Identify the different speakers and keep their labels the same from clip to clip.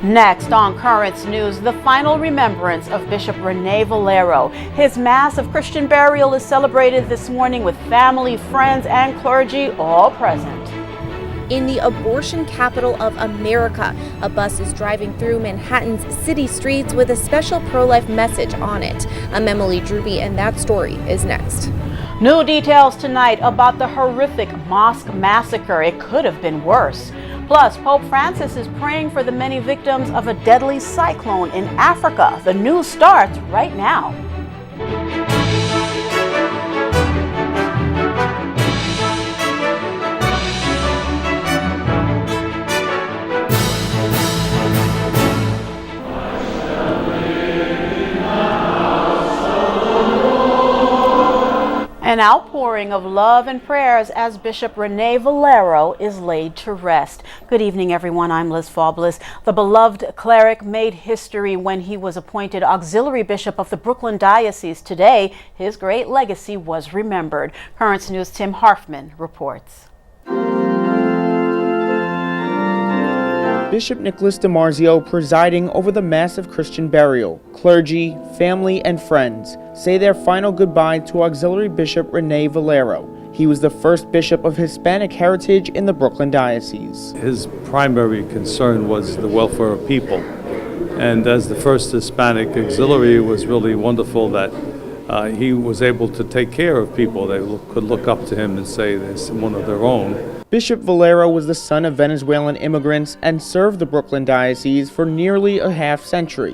Speaker 1: Next on Currents News, the final remembrance of Bishop Rene Valero. His mass of Christian burial is celebrated this morning with family, friends, and clergy all present.
Speaker 2: In the abortion capital of America, a bus is driving through Manhattan's city streets with a special pro-life message on it. I'm Emily Drewby, and that story is next.
Speaker 1: New details tonight about the horrific mosque massacre. It could have been worse. Plus, Pope Francis is praying for the many victims of a deadly cyclone in Africa. The news starts right now. An outpouring of love and prayers as Bishop Rene Valero is laid to rest. Good evening, everyone. I'm Liz Faublas. The beloved cleric made history when he was appointed auxiliary bishop of the Brooklyn Diocese. Today, his great legacy was remembered. Currents News' Tim Harfman reports.
Speaker 3: Bishop Nicholas DiMarzio presiding over the massive Christian burial. Clergy, family, and friends say their final goodbye to Auxiliary Bishop Rene Valero. He was the first bishop of Hispanic heritage in the Brooklyn Diocese.
Speaker 4: His primary concern was the welfare of people. And as the first Hispanic auxiliary, it was really wonderful that he was able to take care of people. They could look up to him and say there's one of their own.
Speaker 3: Bishop Valero was the son of Venezuelan immigrants and served the Brooklyn Diocese for nearly a half-century.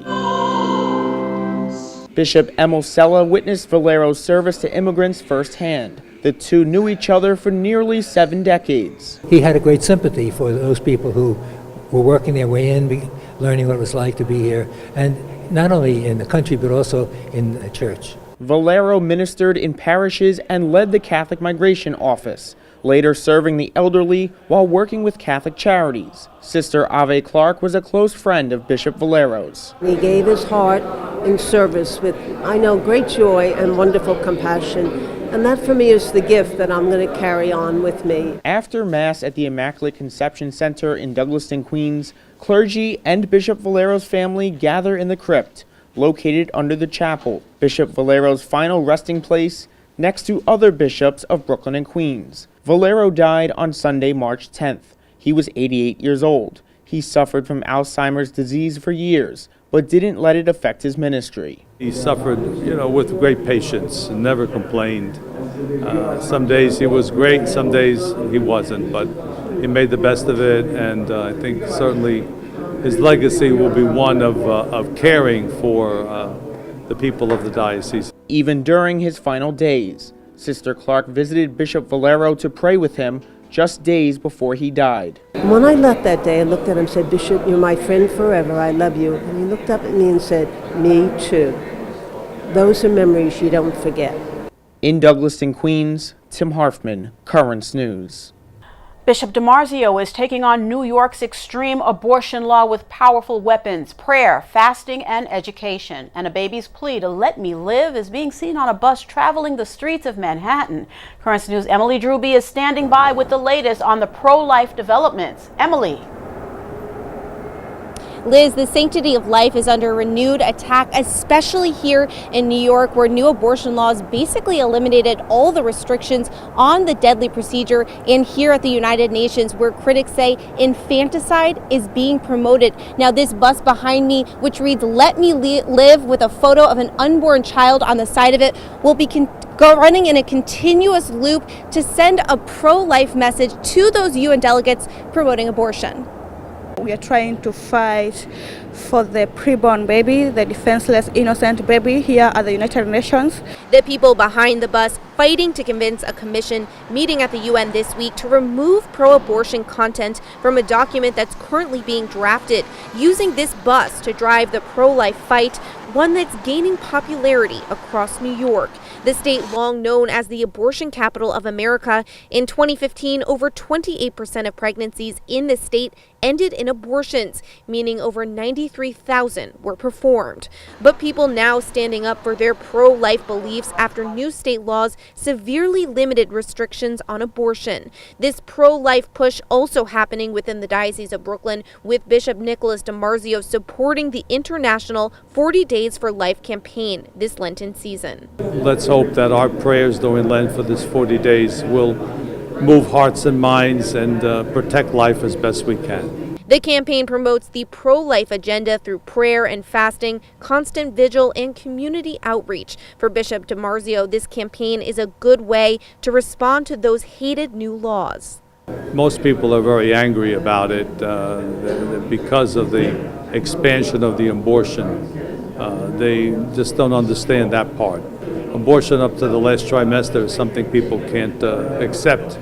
Speaker 3: Bishop Emil Sella witnessed Valero's service to immigrants firsthand. The two knew each other for nearly 7 decades.
Speaker 5: He had a great sympathy for those people who were working their way in, learning what it was like to be here, and not only in the country but also in the church.
Speaker 3: Valero ministered in parishes and led the Catholic Migration Office, later serving the elderly while working with Catholic charities. Sister Ave Clark was a close friend of Bishop Valero's.
Speaker 6: He gave his heart in service with, I know, great joy and wonderful compassion. And that for me is the gift that I'm going to carry on with me.
Speaker 3: After Mass at the Immaculate Conception Center in Douglaston, Queens, clergy and Bishop Valero's family gather in the crypt, located under the chapel, Bishop Valero's final resting place, next to other bishops of Brooklyn and Queens. Valero died on Sunday, March 10th. He was 88 years old. He suffered from Alzheimer's disease for years, but didn't let it affect his ministry.
Speaker 4: He suffered, with great patience and never complained. Some days he was great, some days he wasn't, but he made the best of it, and I think certainly his legacy will be one of caring for the people of the diocese.
Speaker 3: Even during his final days, Sister Clark visited Bishop Valero to pray with him just days before he died.
Speaker 6: When I left that day, I looked at him and said, Bishop, you're my friend forever. I love you. And he looked up at me and said, me too. Those are memories you don't forget.
Speaker 3: In Douglaston, Queens, Tim Harfman, Currents News.
Speaker 1: Bishop DiMarzio is taking on New York's extreme abortion law with powerful weapons, prayer, fasting, and education. And a baby's plea to let me live is being seen on a bus traveling the streets of Manhattan. Currents News' Emily Drewby is standing by with the latest on the pro-life developments. Emily.
Speaker 2: Liz, the sanctity of life is under renewed attack, especially here in New York, where new abortion laws basically eliminated all the restrictions on the deadly procedure, and here at the United Nations, where critics say infanticide is being promoted. Now, this bus behind me, which reads "Let me live" with a photo of an unborn child on the side of it, will be running in a continuous loop to send a pro-life message to those UN delegates promoting abortion.
Speaker 7: We are trying to fight for the preborn baby, the defenseless, innocent baby here at the United Nations.
Speaker 2: The people behind the bus fighting to convince a commission meeting at the UN this week to remove pro-abortion content from a document that's currently being drafted, using this bus to drive the pro-life fight, one that's gaining popularity across New York. The state, long known as the abortion capital of America, in 2015, over 28% of pregnancies in the state ended in abortions, meaning over 93,000 were performed. But people now standing up for their pro-life beliefs after new state laws severely limited restrictions on abortion. This pro-life push also happening within the Diocese of Brooklyn, with Bishop Nicholas DiMarzio supporting the international 40 Days for Life campaign this Lenten season.
Speaker 4: Let's hope that our prayers during Lent for this 40 days will move hearts and minds and protect life as best we can.
Speaker 2: The campaign promotes the pro-life agenda through prayer and fasting, constant vigil, and community outreach. For Bishop DiMarzio, this campaign is a good way to respond to those hated new laws.
Speaker 4: Most people are very angry about it because of the expansion of the abortion. They just don't understand that part. Abortion up to the last trimester is something people can't accept,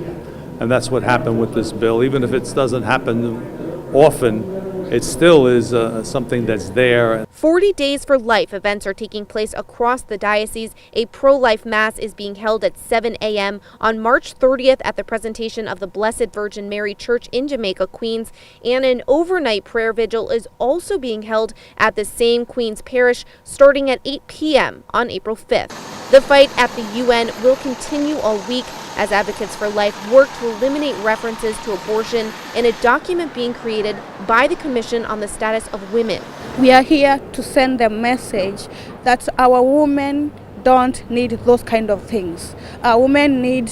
Speaker 4: and that's what happened with this bill. Even if it doesn't happen often, it still is something that's there.
Speaker 2: 40 Days for Life events are taking place across the diocese. A pro-life mass is being held at 7 a.m. on March 30th at the Presentation of the Blessed Virgin Mary Church in Jamaica, Queens, and an overnight prayer vigil is also being held at the same Queens parish starting at 8 p.m. on April 5th. The fight at the UN will continue all week as Advocates for Life work to eliminate references to abortion in a document being created by the Commission on the Status of Women.
Speaker 7: We are here to send the message that our women don't need those kind of things. Our women need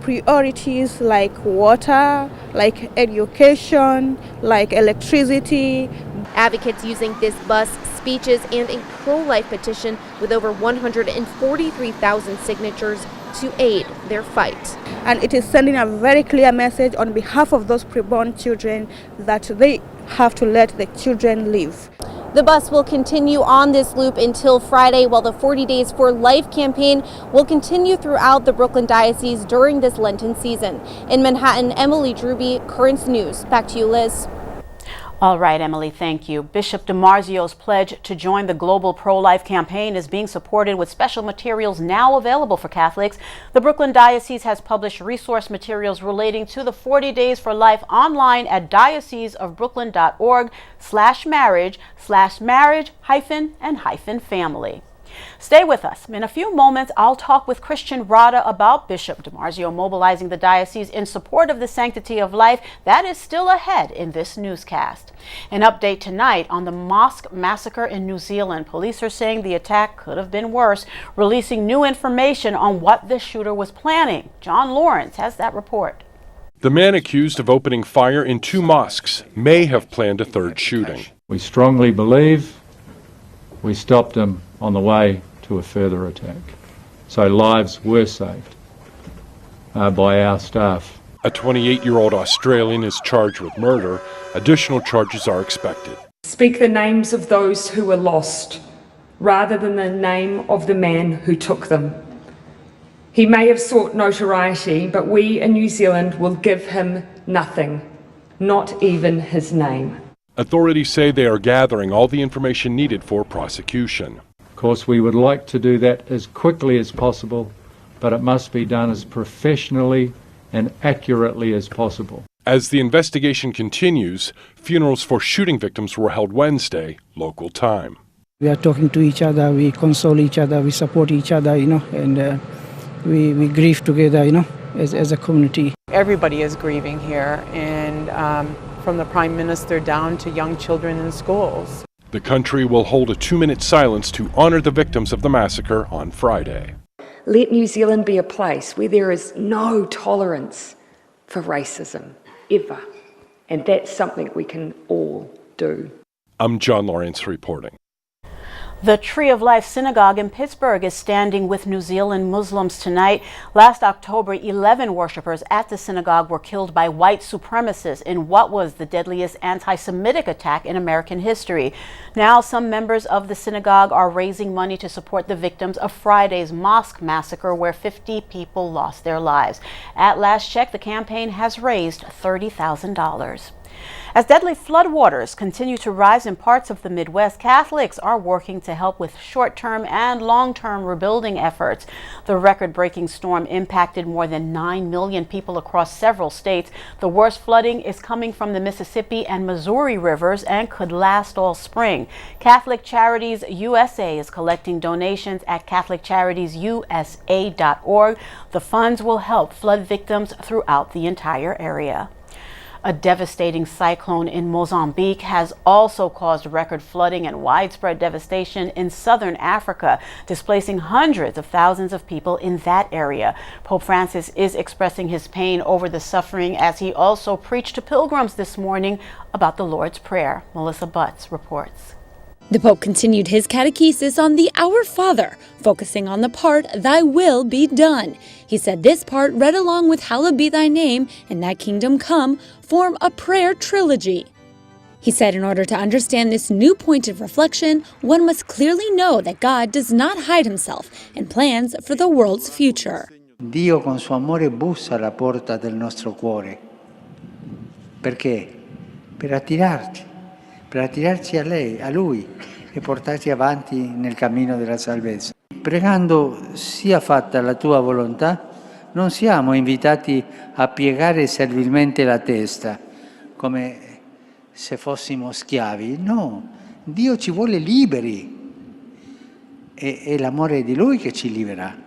Speaker 7: priorities like water, like education, like electricity.
Speaker 2: Advocates using this bus, speeches, and a pro-life petition with over 143,000 signatures to aid their fight.
Speaker 7: And it is sending a very clear message on behalf of those preborn children that they have to let the children live.
Speaker 2: The bus will continue on this loop until Friday, while the 40 Days for Life campaign will continue throughout the Brooklyn Diocese during this Lenten season. In Manhattan, Emily Druby, Currents News. Back to you, Liz.
Speaker 1: All right, Emily, thank you. Bishop DiMarzio's pledge to join the global pro-life campaign is being supported with special materials now available for Catholics. The Brooklyn Diocese has published resource materials relating to the 40 Days for Life online at dioceseofbrooklyn.org/marriage-and-family. Stay with us. In a few moments, I'll talk with Christian Rada about Bishop DiMarzio mobilizing the diocese in support of the sanctity of life. That is still ahead in this newscast. An update tonight on the mosque massacre in New Zealand. Police are saying the attack could have been worse, releasing new information on what the shooter was planning. John Lawrence has that report.
Speaker 8: The man accused of opening fire in 2 mosques may have planned a third shooting.
Speaker 9: We strongly believe we stopped him on the way to a further attack. So lives were saved by our staff.
Speaker 8: A 28-year-old Australian is charged with murder. Additional charges are expected.
Speaker 10: Speak the names of those who were lost, rather than the name of the man who took them. He may have sought notoriety, but we in New Zealand will give him nothing, not even his name.
Speaker 8: Authorities say they are gathering all the information needed for prosecution.
Speaker 9: Of course, we would like to do that as quickly as possible, but it must be done as professionally and accurately as possible.
Speaker 8: As the investigation continues, funerals for shooting victims were held Wednesday, local time.
Speaker 11: We are talking to each other, we console each other, we support each other, and we grieve together, as a community.
Speaker 12: Everybody is grieving here, and from the Prime Minister down to young children in schools.
Speaker 8: The country will hold a 2-minute silence to honor the victims of the massacre on Friday.
Speaker 10: Let New Zealand be a place where there is no tolerance for racism, ever. And that's something we can all do.
Speaker 8: I'm John Lawrence reporting.
Speaker 1: The Tree of Life Synagogue in Pittsburgh is standing with New Zealand Muslims tonight. Last October, 11 worshipers at the synagogue were killed by white supremacists in what was the deadliest anti-Semitic attack in American history. Now, some members of the synagogue are raising money to support the victims of Friday's mosque massacre, where 50 people lost their lives. At last check, the campaign has raised $30,000. As deadly floodwaters continue to rise in parts of the Midwest, Catholics are working to help with short-term and long-term rebuilding efforts. The record-breaking storm impacted more than 9 million people across several states. The worst flooding is coming from the Mississippi and Missouri rivers and could last all spring. Catholic Charities USA is collecting donations at CatholicCharitiesUSA.org. The funds will help flood victims throughout the entire area. A devastating cyclone in Mozambique has also caused record flooding and widespread devastation in southern Africa, displacing hundreds of thousands of people in that area. Pope Francis is expressing his pain over the suffering as he also preached to pilgrims this morning about the Lord's Prayer. Melissa Butts reports.
Speaker 13: The Pope continued his catechesis on the Our Father, focusing on the part, Thy will be done. He said this part, read along with Hallowed be Thy name and Thy kingdom come, form a prayer trilogy. He said in order to understand this new point of reflection, one must clearly know that God does not hide himself and plans for the world's future.
Speaker 14: Dio con suo amore bussa alla porta del nostro cuore. Perché? Per attirarci a lei, a lui e portarci avanti nel cammino della salvezza. Pregando sia fatta la tua volontà, non siamo invitati a piegare servilmente la testa, come se fossimo schiavi. No, Dio ci vuole liberi. È l'amore di Lui che ci libera.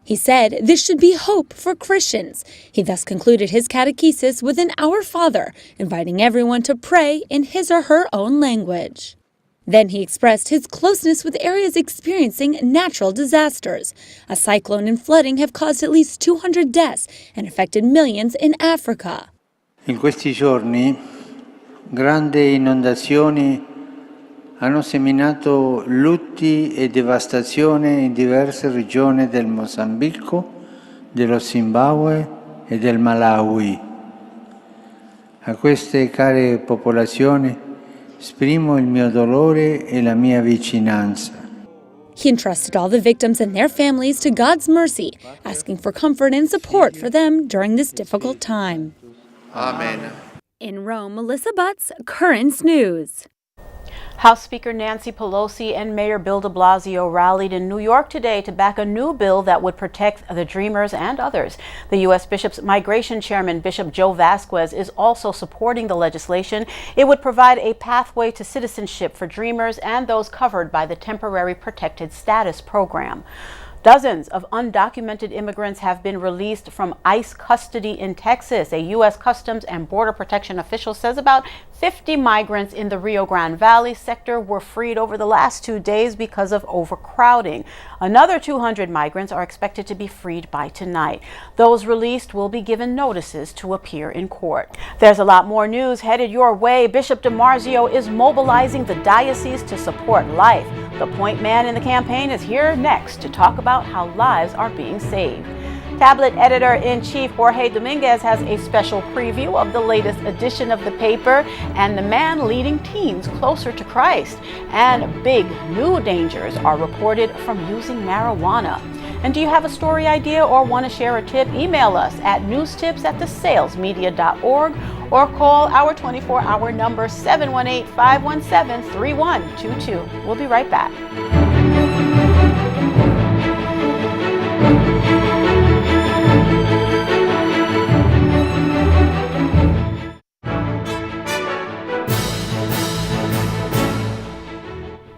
Speaker 13: He said this should be hope for Christians. He thus concluded his catechesis with an Our Father, inviting everyone to pray in his or her own language. Then he expressed his closeness with areas experiencing natural disasters. A cyclone and flooding have caused at least 200 deaths and affected millions in Africa.
Speaker 14: In questi giorni, grandi inondazioni hanno seminato lutti e devastazione in diverse regioni del Mozambico, dello Zimbabwe e del Malawi. A queste care popolazioni esprimo il mio dolore e la mia vicinanza.
Speaker 13: He entrusted all the victims and their families to God's mercy, asking for comfort and support for them during this difficult time.
Speaker 14: Amen.
Speaker 13: In Rome, Melissa Butts, Currents News.
Speaker 1: House Speaker Nancy Pelosi and Mayor Bill de Blasio rallied in New York today to back a new bill that would protect the Dreamers and others. The U.S. Bishop's Migration Chairman, Bishop Joe Vasquez, is also supporting the legislation. It would provide a pathway to citizenship for Dreamers and those covered by the Temporary Protected Status Program. Dozens of undocumented immigrants have been released from ICE custody in Texas. A U.S. Customs and Border Protection official says about 50 migrants in the Rio Grande Valley sector were freed over the last 2 days because of overcrowding. Another 200 migrants are expected to be freed by tonight. Those released will be given notices to appear in court. There's a lot more news headed your way. Bishop DiMarzio is mobilizing the diocese to support life. The point man in the campaign is here next to talk about how lives are being saved. Tablet editor-in-chief Jorge Dominguez has a special preview of the latest edition of the paper and the man leading teens closer to Christ. And big new dangers are reported from using marijuana. And do you have a story idea or want to share a tip? Email us at newstips@thesalesmedia.org or call our 24-hour number 718-517-3122. We'll be right back.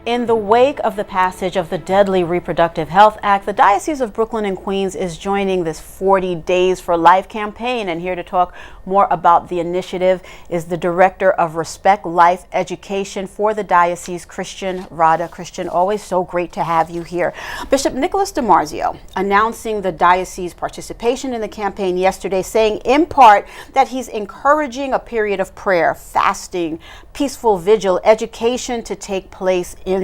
Speaker 1: In the wake of the passage of the Deadly Reproductive Health Act, the Diocese of Brooklyn and Queens is joining this 40 Days for Life campaign. And here to talk more about the initiative is the Director of Respect Life Education for the Diocese, Christian Rada. Christian, always so great to have you here. Bishop Nicholas DiMarzio announcing the diocese participation in the campaign yesterday, saying in part that he's encouraging a period of prayer, fasting, peaceful vigil, education to take place in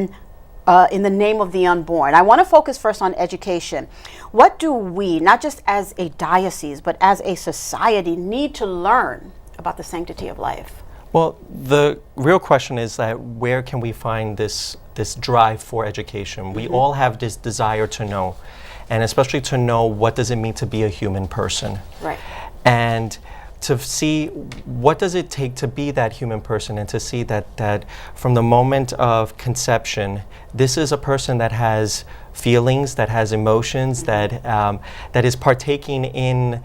Speaker 1: the name of the unborn. I want to focus first on education. What do we, not just as a diocese, but as a society, need to learn about the sanctity of life?
Speaker 15: Well, the real question is that where can we find this drive for education? We all have this desire to know, and especially to know what does it mean to be a human person.
Speaker 1: Right.
Speaker 15: And to see what does it take to be that human person, and to see that from the moment of conception, this is a person that has feelings, that has emotions, that is partaking in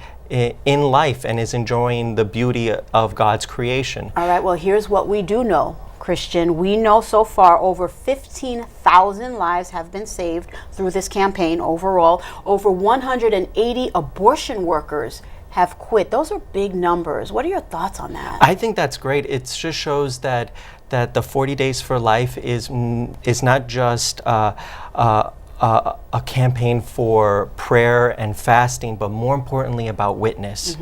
Speaker 15: life and is enjoying the beauty of God's creation.
Speaker 1: All right, well, here's what we do know, Christian. We know so far over 15,000 lives have been saved through this campaign overall. Over 180 abortion workers have quit. Those are big numbers. What are your thoughts on that?
Speaker 15: I think that's great. It just shows that the 40 Days for Life is not just a campaign for prayer and fasting, but more importantly about witness.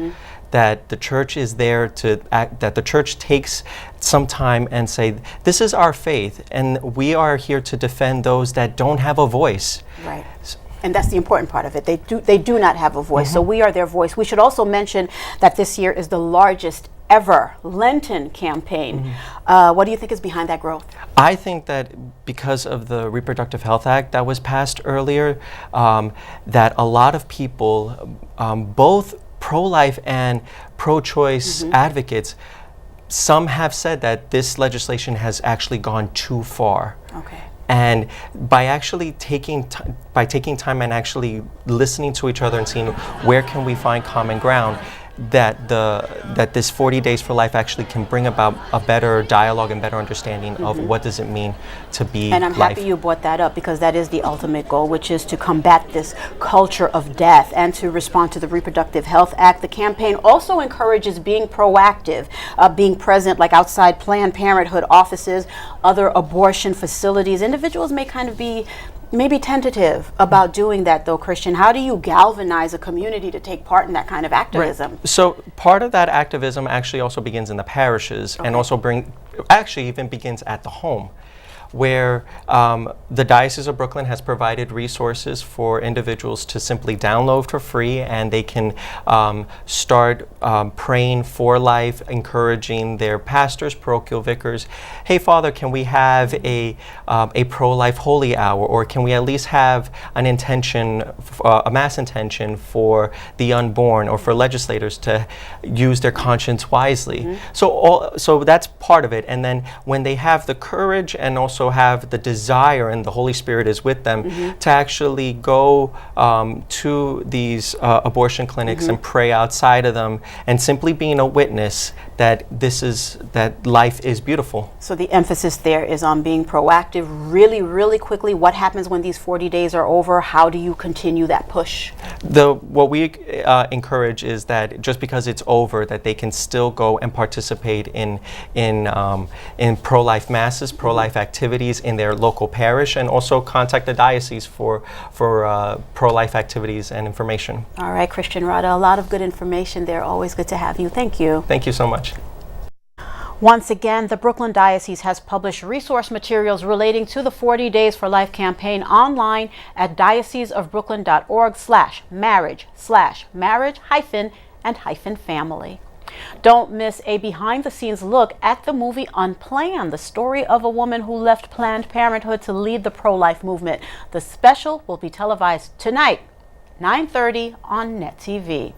Speaker 15: That the church is there to act, that the church takes some time and say, this is our faith, and we are here to defend those that don't have a voice.
Speaker 1: Right. And that's the important part of it. They do not have a voice, so we are their voice. We should also mention that this year is the largest ever Lenten campaign. What do you think is behind that growth?
Speaker 15: I think that because of the Reproductive Health Act that was passed earlier, that a lot of people, both pro-life and pro-choice advocates, some have said that this legislation has actually gone too far.
Speaker 1: Okay.
Speaker 15: And by actually taking time and actually listening to each other and seeing where can we find common ground, that this 40 Days for Life actually can bring about a better dialogue and better understanding of what does it mean to be
Speaker 1: And I'm
Speaker 15: life.
Speaker 1: happy you brought that up, because that is the ultimate goal, which is to combat this culture of death and to respond to the Reproductive Health Act. The campaign also encourages being proactive, being present, like outside Planned Parenthood offices, other abortion facilities. Individuals may kind of be maybe tentative about doing that, though, Christian. How do you galvanize a community to take part in that kind of activism?
Speaker 15: Right. So part of that activism actually also begins in the parishes, and also actually even begins at the home, where the Diocese of Brooklyn has provided resources for individuals to simply download for free, and they can start praying for life, encouraging their pastors, parochial vicars. Hey, Father, can we have a pro-life holy hour, or can we at least have an intention, a mass intention for the unborn, or for legislators to use their conscience wisely? So that's part of it. And then when they have the courage and also have the desire, and the Holy Spirit is with them, to actually go to these abortion clinics and pray outside of them, and simply being a witness that that life is beautiful.
Speaker 1: So the emphasis there is on being proactive. Really, really quickly, what happens when these 40 days are over? How do you continue that push?
Speaker 15: What we encourage is that just because it's over, that they can still go and participate in pro-life masses, pro-life activities in their local parish, and also contact the diocese for pro-life activities and information.
Speaker 1: All right, Christian Rada, a lot of good information there. Always good to have you. Thank you.
Speaker 15: Thank you so much.
Speaker 1: Once again, the Brooklyn Diocese has published resource materials relating to the 40 Days for Life campaign online at dioceseofbrooklyn.org/marriage/marriage-and-family. Don't miss a behind-the-scenes look at the movie Unplanned, the story of a woman who left Planned Parenthood to lead the pro-life movement. The special will be televised tonight, 9:30 on Net TV.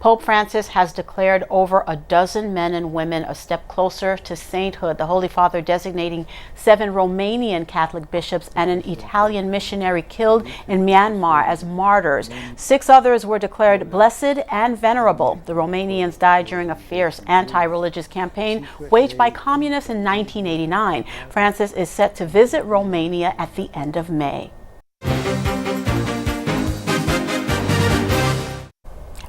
Speaker 1: Pope Francis has declared over a dozen men and women a step closer to sainthood, the Holy Father designating 7 Romanian Catholic bishops and an Italian missionary killed in Myanmar as martyrs. 6 others were declared blessed and venerable. The Romanians died during a fierce anti-religious campaign waged by communists in 1989. Francis is set to visit Romania at the end of May.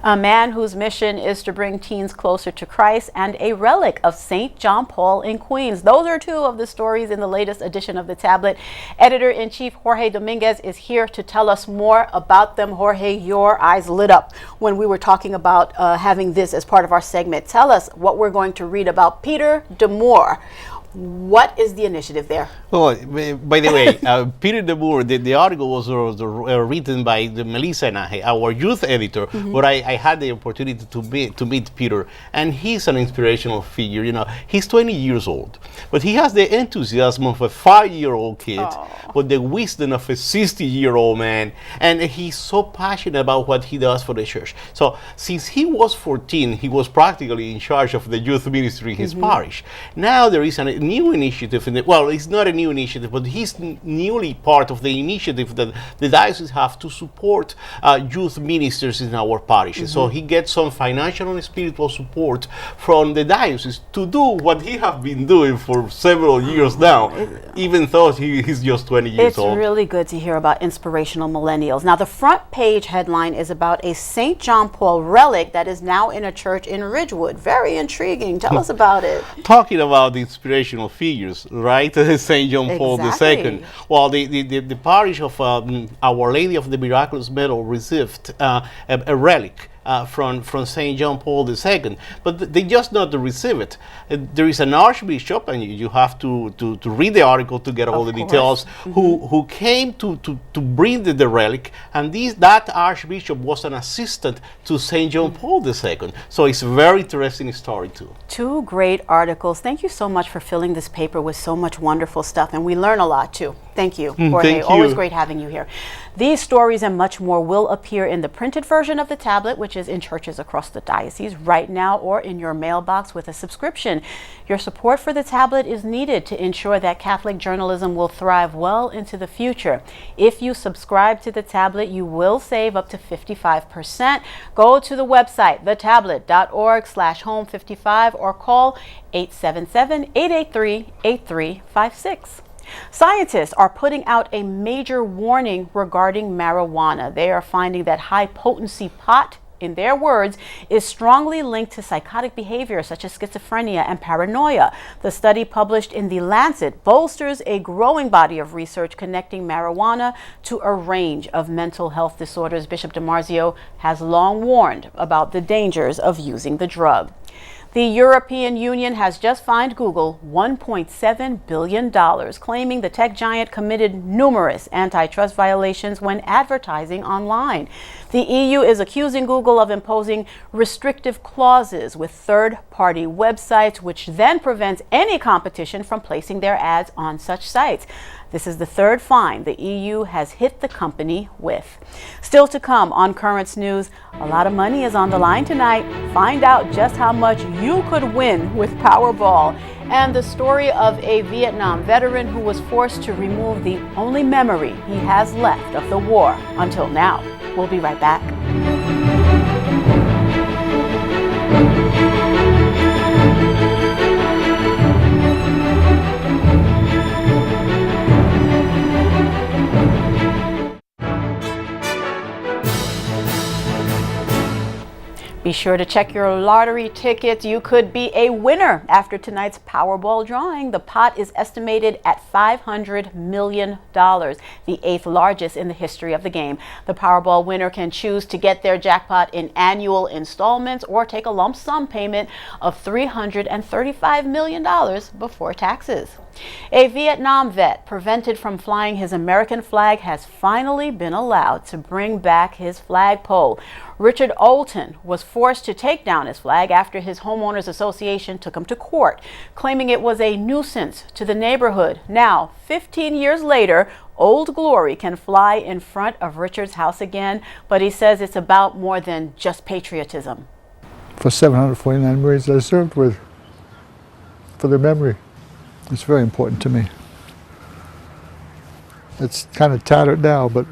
Speaker 1: A man whose mission is to bring teens closer to Christ, and a relic of St. John Paul in Queens. Those are 2 of the stories in the latest edition of The Tablet. Editor-in-Chief Jorge Dominguez is here to tell us more about them. Jorge, your eyes lit up when we were talking about having this as part of our segment. Tell us what we're going to read about Peter de Moor. What is the initiative there?
Speaker 16: Well, by the way, Peter de Boer, the article was written by Melissa and I, our youth editor, but I had the opportunity to meet Peter, and he's an inspirational figure. You know, he's 20 years old, but he has the enthusiasm of a 5-year-old kid, with the wisdom of a 60-year-old man, and he's so passionate about what he does for the church. So since he was 14, he was practically in charge of the youth ministry in his parish. Now there is a new initiative, well, it's not a new initiative, but he's newly part of the initiative that the diocese have to support youth ministers in our parishes. So he gets some financial and spiritual support from the diocese to do what he has been doing for several years now, even though he's just 20 years old.
Speaker 1: It's really good to hear about inspirational millennials. Now, the front page headline is about a St. John Paul relic that is now in a church in Ridgewood. Very intriguing. Tell us about it.
Speaker 16: Talking about the inspirational figures, right? St. John Paul II. Well, the parish of Our Lady of the Miraculous Medal received a relic from St. John Paul II, but they just not receive it. There is an archbishop, and you have to read the article to get all the details, who came to bring the relic, and that archbishop was an assistant to St. John Paul II. So it's a very interesting story too.
Speaker 1: Two great articles. Thank you so much for filling this paper with so much wonderful stuff, and we learn a lot too. Thank you, Jorge.
Speaker 16: Thank you.
Speaker 1: Always great having you here. These stories and much more will appear in the printed version of the tablet, which is in churches across the diocese right now, or in your mailbox with a subscription. Your support for the tablet is needed to ensure that Catholic journalism will thrive well into the future. If you subscribe to the tablet, you will save up to 55%. Go to the website, thetablet.org/home55, or call 877-883-8356. Scientists are putting out a major warning regarding marijuana. They are finding that high-potency pot, in their words, is strongly linked to psychotic behavior such as schizophrenia and paranoia. The study published in The Lancet bolsters a growing body of research connecting marijuana to a range of mental health disorders. Bishop DiMarzio has long warned about the dangers of using the drug. The European Union has just fined Google $1.7 billion, claiming the tech giant committed numerous antitrust violations when advertising online. The EU is accusing Google of imposing restrictive clauses with third-party websites, which then prevents any competition from placing their ads on such sites. This is the third fine the EU has hit the company with. Still to come on Currents News, a lot of money is on the line tonight. Find out just how much you could win with Powerball, and the story of a Vietnam veteran who was forced to remove the only memory he has left of the war until now. We'll be right back. Be sure to check your lottery tickets. You could be a winner after tonight's Powerball drawing. The pot is estimated at $500 million, the 8th largest in the history of the game. The Powerball winner can choose to get their jackpot in annual installments or take a lump sum payment of $335 million before taxes. A Vietnam vet prevented from flying his American flag has finally been allowed to bring back his flagpole. Richard Olton was forced to take down his flag after his homeowners association took him to court, claiming it was a nuisance to the neighborhood. Now, 15 years later, Old Glory can fly in front of Richard's house again, but he says it's about more than just patriotism.
Speaker 17: For 749 Marines I served with, for their memory. It's very important to me. It's kind of tattered now, but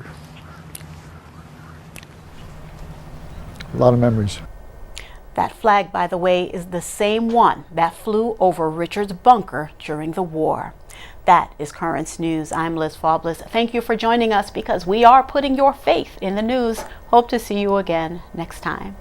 Speaker 17: a lot of memories.
Speaker 1: That flag, by the way, is the same one that flew over Richard's bunker during the war. That is Currents News. I'm Liz Faublas. Thank you for joining us, because we are putting your faith in the news. Hope to see you again next time.